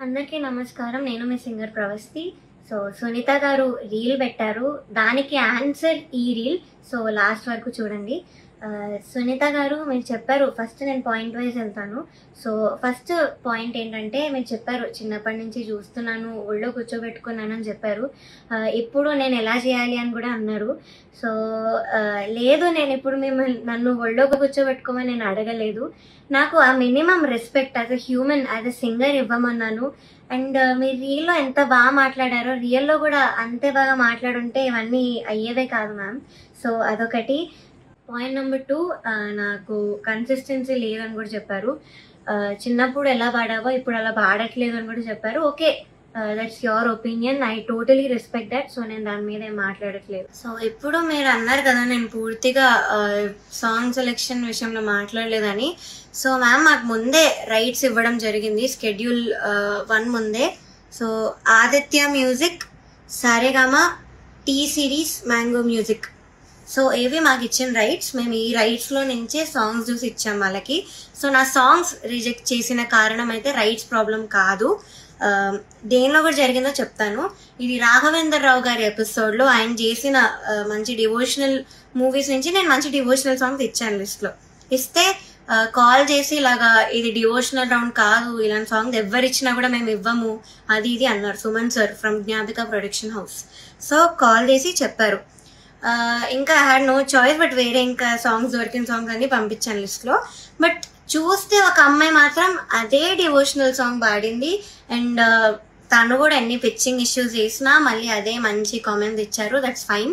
అందరికీ నమస్కారం. నేను మీ సింగర్ ప్రవస్తి. సో సునీత గారు రీల్ పెట్టారు, దానికి ఆన్సర్ ఈ రీల్. సో లాస్ట్ వరకు చూడండి. సునీత గారు మీరు చెప్పారు, ఫస్ట్ నేను పాయింట్ వైజ్ వెళ్తాను. సో ఫస్ట్ పాయింట్ ఏంటంటే, మీరు చెప్పారు చిన్నప్పటి నుంచి చూస్తున్నాను, ఒళ్ళో కూర్చోబెట్టుకున్నాను అని చెప్పారు. ఇప్పుడు నేను ఎలా చేయాలి అని కూడా అన్నారు. సో లేదు, నేను ఇప్పుడు నన్ను ఒళ్ళో కూర్చోబెట్టుకోమని నేను అడగలేదు. నాకు ఆ minimum respect as a human, as a singer ఇవ్వమన్నాను. అండ్ మీరు రీల్లో ఎంత బాగా మాట్లాడారో, రియల్లో కూడా అంతే బాగా మాట్లాడుంటే ఇవన్నీ అయ్యేవే కాదు మ్యామ్. సో అదొకటి. పాయింట్ నెంబర్ 2, నాకు కన్సిస్టెన్సీ లేదని కూడా చెప్పారు. చిన్నప్పుడు ఎలా పాడావో ఇప్పుడు అలా పాడట్లేదు అని కూడా చెప్పారు. Okay, that's your opinion, I totally respect that. So నేను దాని మీద ఏం మాట్లాడట్లేదు. సో ఇప్పుడు మీరు అన్నారు కదా నేను పూర్తిగా సాంగ్ సెలెక్షన్ విషయంలో మాట్లాడలేదని. సో మ్యామ్, మాకు ముందే రైట్స్ ఇవ్వడం జరిగింది, స్కెడ్యూల్ 1 ముందే. So Aditya music, Saregama, T Series, mango music, so ఏవి మాకు ఇచ్చిన రైట్స్. మేము ఈ రైట్స్లో నుంచే సాంగ్స్ చూసి ఇచ్చాం వాళ్ళకి. సో నా సాంగ్స్ రిజెక్ట్ చేసిన కారణం అయితే రైట్స్ ప్రాబ్లం కాదు, దేనిలో కూడా జరిగిందో చెప్తాను. ఇది రాఘవేంద్ర రావు గారి ఎపిసోడ్లో ఆయన చేసిన మంచి డివోషనల్ మూవీస్ నుంచి నేను మంచి డివోషనల్ సాంగ్స్ ఇచ్చాను లిస్ట్లో. ఇస్తే కాల్ చేసి ఇలాగా ఇది డివోషనల్ రౌండ్ కాదు, ఇలాంటి సాంగ్స్ ఎవరిచ్చినా కూడా మేము ఇవ్వము అది ఇది అన్నారు Suman sir from Gnapika production house. So call చేసి చెప్పారు. ఇంకా I had no choice, but వేరే ఇంకా సాంగ్స్ దొరికిన సాంగ్స్ అన్ని పంపించాను లిస్ట్లో. బట్ చూస్తే ఒక అమ్మాయి మాత్రం అదే డివోషనల్ సాంగ్ పాడింది. అండ్ తను కూడా ఎన్ని పిచ్చింగ్ ఇష్యూస్ చేసినా మళ్ళీ అదే మంచి కామెంట్స్ ఇచ్చారు, దట్స్ ఫైన్.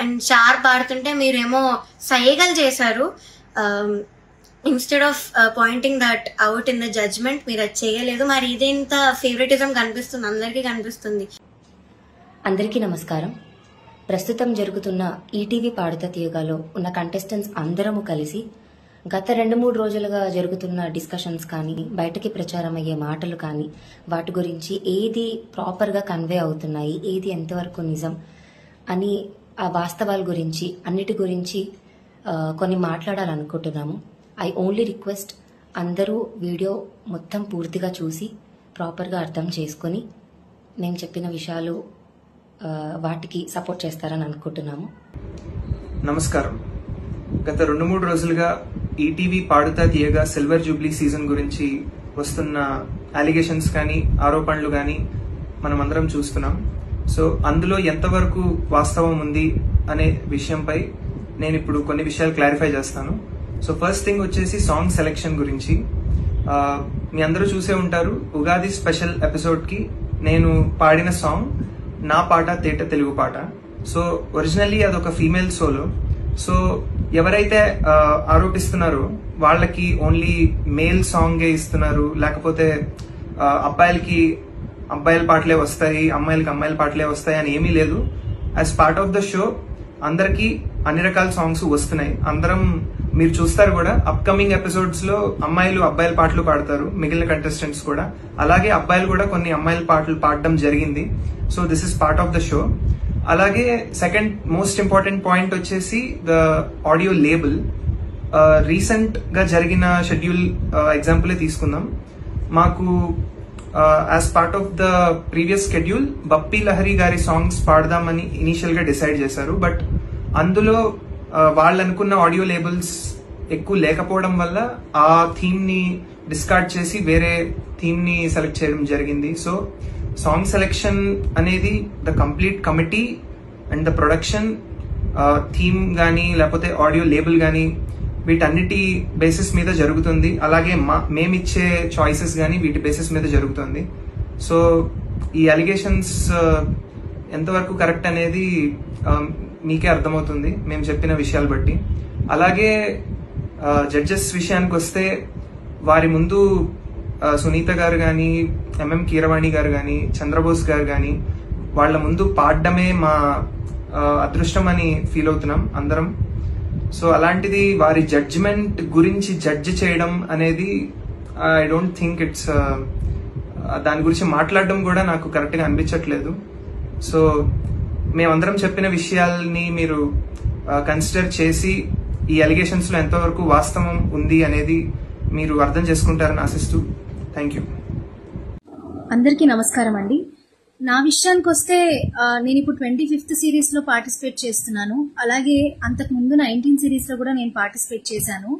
అండ్ షార్ప్ పాడుతుంటే మీరేమో సైగలు చేశారు. Instead of pointing that out in the judgement మీరు అది చేయలేదు. మరి ఇదేంత ఫేవరెటిజం కనిపిస్తుంది, అందరికీ కనిపిస్తుంది. అందరికీ నమస్కారం. ప్రస్తుతం జరుగుతున్న ఈటీవీ పాడుతా తీయగాలో ఉన్న కంటెస్టెంట్స్ అందరము కలిసి గత 2-3 రోజులుగా జరుగుతున్న డిస్కషన్స్ కానీ, బయటకి ప్రచారం అయ్యే మాటలు కానీ, వాటి గురించి ఏది ప్రాపర్గా కన్వే అవుతున్నాయి, ఏది ఎంతవరకు నిజం అని ఆ వాస్తవాల గురించి అన్నిటి గురించి కొన్ని మాట్లాడాలనుకుంటున్నాము. ఐ ఓన్లీ రిక్వెస్ట్, అందరూ వీడియో మొత్తం పూర్తిగా చూసి ప్రాపర్గా అర్థం చేసుకొని నేను చెప్పిన విషయాలు వాటికి సపోర్ట్ చేస్తారని అనుకుంటున్నాము. నమస్కారం. గత 2-3 రోజులుగా ఈటీవీ పాడుతా తీయగా సిల్వర్ జూబ్లీ సీజన్ గురించి వస్తున్న అలిగేషన్స్ కానీ, ఆరోపణలు కానీ మనం అందరం చూస్తున్నాం. సో అందులో ఎంతవరకు వాస్తవం ఉంది అనే విషయంపై నేను ఇప్పుడు కొన్ని విషయాలు క్లారిఫై చేస్తాను. సో ఫస్ట్ థింగ్ వచ్చేసి సాంగ్ సెలెక్షన్ గురించి. మీ అందరూ చూసే ఉంటారు, ఉగాది స్పెషల్ ఎపిసోడ్కి నేను పాడిన సాంగ్ నా పాట తేట తెలుగు పాట. సో ఒరిజినల్లీ అదొక ఫీమేల్ సోలో. సో ఎవరైతే ఆరోపిస్తున్నారో వాళ్ళకి ఓన్లీ మేల్ సాంగే ఇస్తున్నారు, లేకపోతే అబ్బాయిలకి అబ్బాయిల పాటలే వస్తాయి, అమ్మాయిలకి అమ్మాయిల పాటలే వస్తాయి అని ఏమీ లేదు. As part of the show అందరికీ అన్ని రకాల సాంగ్స్ వస్తున్నాయి. అందరం మీరు చూస్తారు కూడా, అప్కమింగ్ ఎపిసోడ్స్ లో అమ్మాయిలు అబ్బాయిల పాటలు పాడతారు, మిగిలిన కంటెస్టెంట్స్ కూడా. అలాగే అబ్బాయిలు కూడా కొన్ని అమ్మాయిల పాటలు పాడడం జరిగింది. So this is part of the show. అలాగే సెకండ్ మోస్ట్ ఇంపార్టెంట్ పాయింట్ వచ్చేసి ద ఆడియో లేబుల్. రీసెంట్ గా జరిగిన షెడ్యూల్ ఎగ్జాంపుల్ తీసుకుందాం. మాకు as part of the previous schedule Bappi Lahari గారి సాంగ్స్ పాడదామని ఇనీషియల్ గా డిసైడ్ చేశారు. బట్ అందులో వాళ్ళు అనుకున్న ఆడియో లేబుల్స్ ఎక్కువ లేకపోవడం వల్ల ఆ థీమ్ ని డిస్కార్డ్ చేసి వేరే థీమ్ ని సెలెక్ట్ చేయడం జరిగింది. సో సాంగ్ సెలెక్షన్ అనేది the complete committee and the production, theme కానీ లేకపోతే ఆడియో లేబుల్ కానీ వీటన్నిటి బేసిస్ మీద జరుగుతుంది. అలాగే మేమిచ్చే చాయిసెస్ కానీ వీటి బేసిస్ మీద జరుగుతుంది. సో ఈ అలిగేషన్స్ ఎంతవరకు కరెక్ట్ అనేది మీకే అర్థమవుతుంది మేము చెప్పిన విషయాలు బట్టి. అలాగే జడ్జెస్ విషయానికి వస్తే, వారి ముందు సునీత గారు కానీ, ఎంఎం కీరవాణి గారు కానీ, చంద్రబోస్ గారు కానీ వాళ్ళ ముందు పాడడమే మా అదృష్టం అని ఫీల్ అవుతున్నాం అందరం. సో అలాంటిది వారి జడ్జిమెంట్ గురించి జడ్జ్ చేయడం అనేది ఐ డోంట్ థింక్ ఇట్స్, దాని గురించి మాట్లాడడం కూడా నాకు కరెక్ట్గా అనిపించట్లేదు. సో మేమందరం చెప్పిన విషయాల్ని మీరు కన్సిడర్ చేసి ఈ అలిగేషన్స్ లో ఎంతవరకు వాస్తవం ఉంది అనేది మీరు అర్థం చేసుకుంటారని ఆశిస్తూ థ్యాంక్ యూ. అందరికీ నమస్కారం అండి. నా విషయానికి వస్తే నేను ఇప్పుడు 25th సిరీస్ లో పార్టిసిపేట్ చేస్తున్నాను. అలాగే అంతకు ముందు 19 సిరీస్ లో కూడా నేను పార్టిసిపేట్ చేశాను.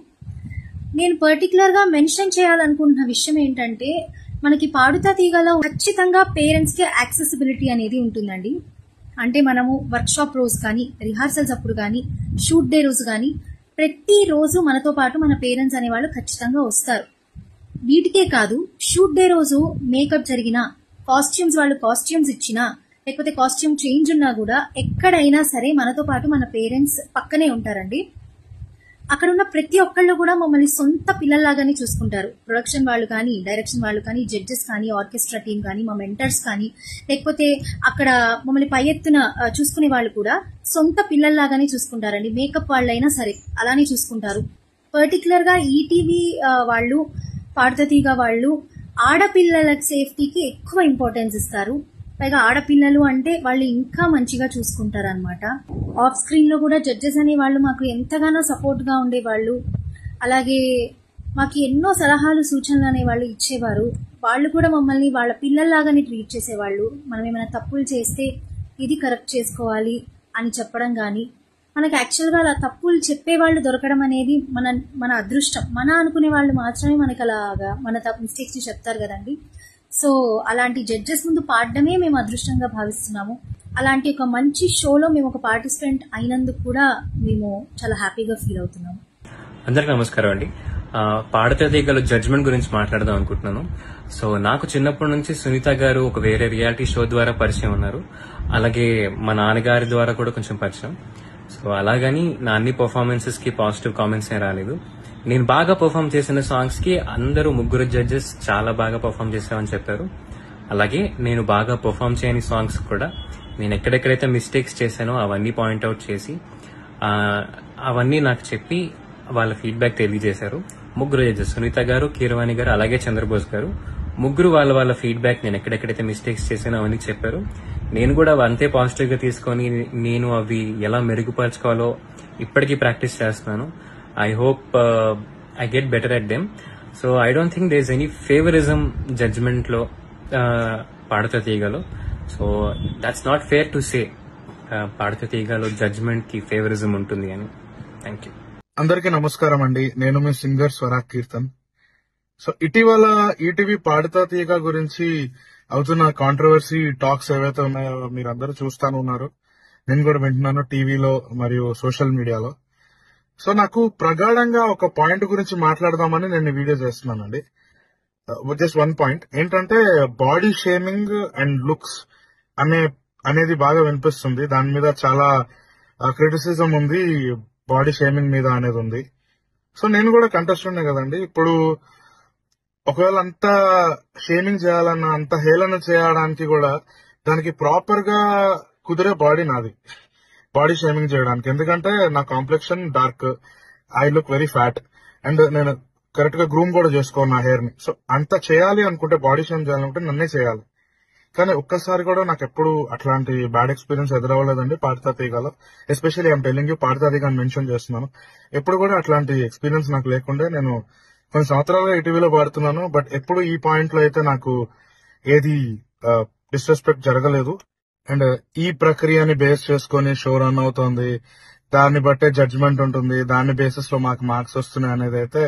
నేను పర్టికులర్ గా మెన్షన్ చేయాలనుకుంటున్న విషయం ఏంటంటే, మనకి పాడుతా తీగలో ఖచ్చితంగా పేరెంట్స్ కి యాక్సెసిబిలిటీ అనేది ఉంటుందండి. అంటే మనము వర్క్ షాప్ రోజు కానీ, రిహార్సల్స్ అప్పుడు కానీ, షూట్ డే రోజు కానీ, ప్రతి రోజు మనతో పాటు మన పేరెంట్స్ అనేవాళ్ళు ఖచ్చితంగా వస్తారు. వీటికే కాదు, షూట్ డే రోజు మేకప్ జరిగినా, కాస్ట్యూమ్స్ వాళ్ళు కాస్ట్యూమ్స్ ఇచ్చినా, లేకపోతే కాస్ట్యూమ్ చేంజ్ ఉన్నా కూడా ఎక్కడైనా సరే మనతో పాటు మన పేరెంట్స్ పక్కనే ఉంటారండి. అక్కడ ఉన్న ప్రతి ఒక్కళ్ళు కూడా మమ్మల్ని సొంత పిల్లల్లాగానే చూసుకుంటారు. ప్రొడక్షన్ వాళ్ళు కానీ, డైరెక్షన్ వాళ్ళు కానీ, జడ్జెస్ కానీ, ఆర్కెస్ట్రా టీం కానీ, మా మెంటర్స్ కానీ, లేకపోతే అక్కడ మమ్మల్ని పై ఎత్తున చూసుకునే వాళ్ళు కూడా సొంత పిల్లల్లాగానే చూసుకుంటారండి. మేకప్ వాళ్ళైనా సరే అలానే చూసుకుంటారు. పర్టికులర్ గా ఈటీవీ వాళ్ళు, పాడుతా తీగ వాళ్ళు ఆడపిల్లల సేఫ్టీకి ఎక్కువ ఇంపార్టెన్స్ ఇస్తారు. పైగా ఆడపిల్లలు అంటే వాళ్ళు ఇంకా మంచిగా చూసుకుంటారు అనమాట. ఆఫ్ స్క్రీన్ లో కూడా జడ్జెస్ అనే వాళ్ళు మాకు ఎంతగానో సపోర్ట్ గా ఉండేవాళ్ళు. అలాగే మాకు ఎన్నో సలహాలు, సూచనలు అనేవాళ్ళు ఇచ్చేవారు. వాళ్ళు కూడా మమ్మల్ని వాళ్ళ పిల్లల్లాగానే ట్రీట్ చేసేవాళ్ళు. మనం ఏమైనా తప్పులు చేస్తే ఇది కరెక్ట్ చేసుకోవాలి అని చెప్పడం గాని, మనకు యాక్చువల్ గా అలా తప్పులు చెప్పేవాళ్ళు దొరకడం అనేది మన అదృష్టం. మన అనుకునే వాళ్ళు మాత్రమే మనకి అలాగా మన మిస్టేక్స్ ని చెప్తారు కదండి. సో అలాంటి జడ్జెస్ ముందు పాడడమే మేము అదృష్టంగా భావిస్తున్నాము. అలాంటి ఒక మంచి షోలో మేము ఒక పార్టిసిపెంట్ అయినందుకు కూడా మేము చాలా హ్యాపీగా ఫీల్ అవుతున్నాము. అందరికి నమస్కారం అండి. పాడుతా తీగల జడ్జ్మెంట్ గురించి మాట్లాడదాం అనుకుంటున్నాను. సో నాకు చిన్నప్పటి నుంచి సునీత గారు ఒక వేరే రియాలిటీ షో ద్వారా పరిచయం ఉన్నారు. అలాగే మా నాన్నగారి ద్వారా కూడా కొంచెం పరిచయం. సో అలాగని నా అన్ని పర్ఫార్మెన్సెస్ కి పాజిటివ్ కామెంట్స్ ఏ రాలేదు. నేను బాగా పర్ఫార్మ్ చేసిన సాంగ్స్ కి అందరూ ముగ్గురు జడ్జెస్ చాలా బాగా పర్ఫార్మ్ చేశామని చెప్పారు. అలాగే నేను బాగా పర్ఫార్మ్ చేయని సాంగ్స్ కూడా నేను ఎక్కడెక్కడైతే మిస్టేక్స్ చేశానో అవన్నీ పాయింట్అవుట్ చేసి అవన్నీ నాకు చెప్పి వాళ్ళ ఫీడ్బ్యాక్ తెలియజేశారు. ముగ్గురు జడ్జెస్, సునీత గారు, కీరవాణి గారు, అలాగే చంద్రబోస్ గారు, ముగ్గురు వాళ్ళ ఫీడ్బ్యాక్ నేను ఎక్కడెక్కడైతే మిస్టేక్స్ చేశానో అవన్నీ చెప్పారు. నేను కూడా అంతే పాజిటివ్ గా తీసుకొని నేను అవి ఎలా మెరుగుపరచుకోవాలో ఇప్పటికీ ప్రాక్టీస్ చేస్తున్నాను. I hope I get better at them. So I don't think there is any favouritism judgment లో పాడుతా తీగలో. So that's not fair to say Padutha తీగలో జడ్జ్మెంట్ కి ఫేవరిజం ఉంటుంది అని. Thank you. అందరికీ నమస్కారం అండి. నేను మీ సింగర్ స్వరాగ్ కీర్తన్. సో ఇటీవల ఈటీవీ పాడుతా తీగ గురించి అవుతున్న కాంట్రవర్సీ టాక్స్ ఏవైతే ఉన్నాయో మీరందరూ చూస్తాను ఉన్నారు. నేను కూడా వింటున్నాను టీవీలో మరియు సోషల్ మీడియాలో. సో నాకు ప్రగాఢంగా ఒక పాయింట్ గురించి మాట్లాడదామని నేను వీడియో చేస్తున్నానండి. జస్ట్ వన్ పాయింట్ ఏంటంటే, బాడీ షేమింగ్ అండ్ లుక్స్ అనేది బాగా వినిపిస్తుంది. దాని మీద చాలా క్రిటిసిజం ఉంది, బాడీ షేమింగ్ మీద అనేది ఉంది. సో నేను కూడా కంటెస్టెంట్ కదండి. ఇప్పుడు ఒకవేళ అంత షేమింగ్ చేయాలన్నా, అంత హేళన చేయడానికి కూడా దానికి ప్రాపర్ గా కుదిరే బాడీ నాది, బాడీ షేమింగ్ చేయడానికి. ఎందుకంటే నా complexion dark, I look very fat, and నేను కరెక్ట్ గా గ్రూమ్ కూడా చేసుకోను నా హెయిర్ ని. సో అంత చేయాలి అనుకుంటే, బాడీ షేమ్ చేయాలనుకుంటే నన్నే చేయాలి. కానీ ఒక్కసారి కూడా నాకు ఎప్పుడు అట్లాంటి బ్యాడ్ ఎక్స్పీరియన్స్ ఎదురవ్వలేదండి పాడుతా తీగలో. Especially I'm telling you, Padutha Theega అని మెన్షన్ చేస్తున్నాను. ఎప్పుడు కూడా అట్లాంటి ఎక్స్పీరియన్స్ నాకు లేకుండే. నేను కొన్ని సంవత్సరాలుగా ఈటీవీలో పాడుతున్నాను, బట్ ఎప్పుడు ఈ పాయింట్ లో అయితే నాకు ఏది డిస్రెస్పెక్ట్ జరగలేదు. అండ్ ఈ ప్రక్రియని బేస్ చేసుకుని షో రన్ అవుతోంది, దాన్ని బట్టే జడ్జ్మెంట్ ఉంటుంది, దాని బేసిస్ లో మాకు మార్క్స్ వస్తున్నాయి అనేది అయితే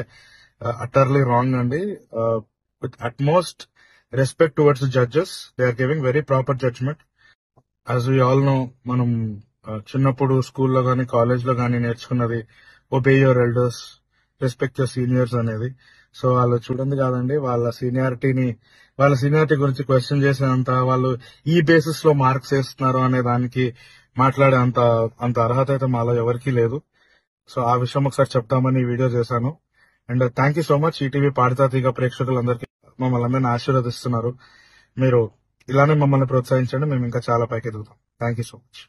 అటర్లీ రాంగ్ అండి. With utmost respect towards judges, they are giving very proper judgement. As we all know, మనం చిన్నప్పుడు స్కూల్లో గానీ కాలేజ్ లో గానీ నేర్చుకున్నది obey your elders, respect your seniors అనేది. సో వాళ్ళు చూడండి కాదండి, వాళ్ళ సీనియారిటీ గురించి క్వశ్చన్ చేసేంత, వాళ్ళు ఈ బేసిస్ లో మార్క్స్ వేస్తున్నారు అనే దానికి మాట్లాడే అంత అర్హత అయితే మాలో ఎవరికీ లేదు. సో ఆ విషయం ఒకసారి చెప్తామని ఈ వీడియో చేశాను. And thank you so much ETV Padutha Theega ప్రేక్షకులందరికీ. మమ్మల్ని అందరినీ ఆశీర్వదిస్తున్నారు. మీరు ఇలానే మమ్మల్ని ప్రోత్సహించండి, మేము ఇంకా చాలా పైకి ఎదుగుతాం. Thank you so much.